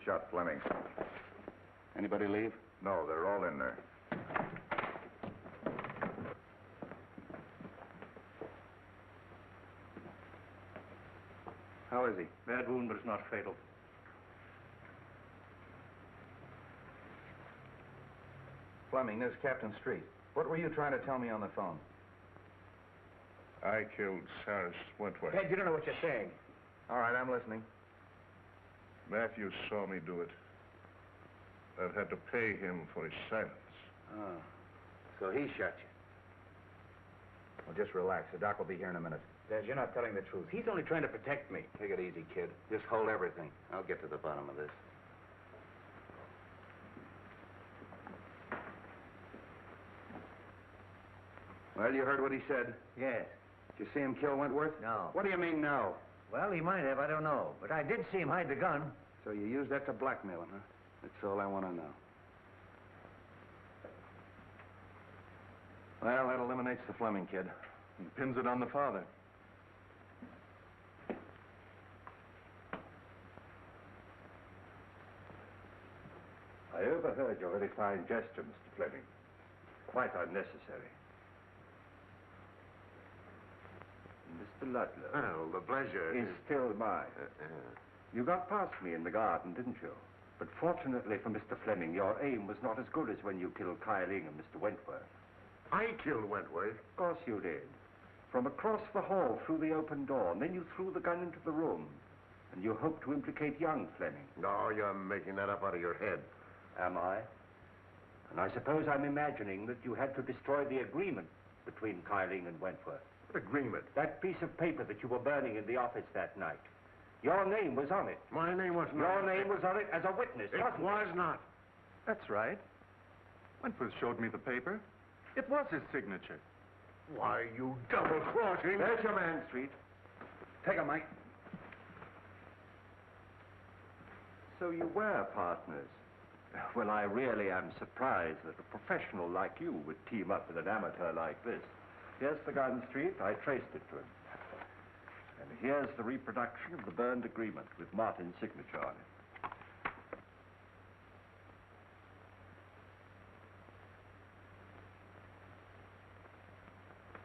D: shot Fleming.
P: Anybody leave?
D: No, they're all in there.
P: How is he?
E: Bad wound, but it's not fatal.
H: Fleming, this is Captain Street. What were you trying to tell me on the phone?
N: I killed Cyrus Wentworth.
H: Ted, you don't know what you're saying. All right, I'm listening.
N: Matthews saw me do it. I've had to pay him for his silence.
P: Oh. So he shot you.
H: Well, just relax. The doc will be here in a minute.
Q: Des, you're not telling the truth. He's only trying to protect me.
P: Take it easy, kid. Just hold everything. I'll get to the bottom of this. Well, you heard what he said.
I: Yes.
P: Did you see him kill Wentworth?
I: No.
P: What do you mean, no?
I: Well, he might have, I don't know. But I did see him hide the gun.
P: So you used that to blackmail him, huh? That's all I want to know.
H: Well, that eliminates the Fleming kid.
O: And pins it on the father.
K: I overheard your very fine gesture, Mr. Fleming. Quite unnecessary. Mr. Ludlow.
B: Well, the pleasure
K: is still mine. You got past me in the garden, didn't you? But fortunately for Mr. Fleming, your aim was not as good as when you killed Kyling and Mr. Wentworth.
B: I killed Wentworth?
K: Of course you did. From across the hall through the open door, and then you threw the gun into the room. And you hoped to implicate young Fleming.
B: No, you're making that up out of your head.
K: Am I? And I suppose I'm imagining that you had to destroy the agreement between Kyling and Wentworth.
B: What agreement?
K: That piece of paper that you were burning in the office that night. Your name was on it.
B: My name was not.
K: Your name was on it as a witness, wasn't it?
B: was not.
O: That's right. Wentworth showed me the paper. It was his signature.
B: Why, you double-crossing...
K: There's your man, Street.
P: Take him, Mike.
K: So you were partners. Well, I really am surprised that a professional like you would team up with an amateur like this. Here's the gun, Street. I traced it to him. And here's the reproduction of the burned agreement with Martin's signature on it.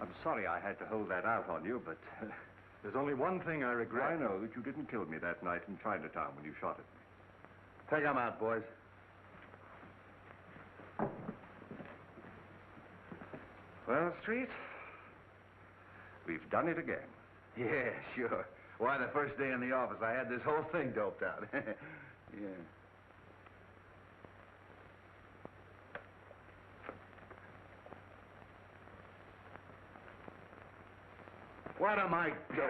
K: I'm sorry I had to hold that out on you, but...
O: There's only one thing I regret.
K: I know that you didn't kill me that night in Chinatown when you shot at me.
P: Take him out, boys.
K: Well, Street, we've done it again.
P: Yeah, sure. Why, the first day in the office, I had this whole thing doped out. Yeah. What am I doing?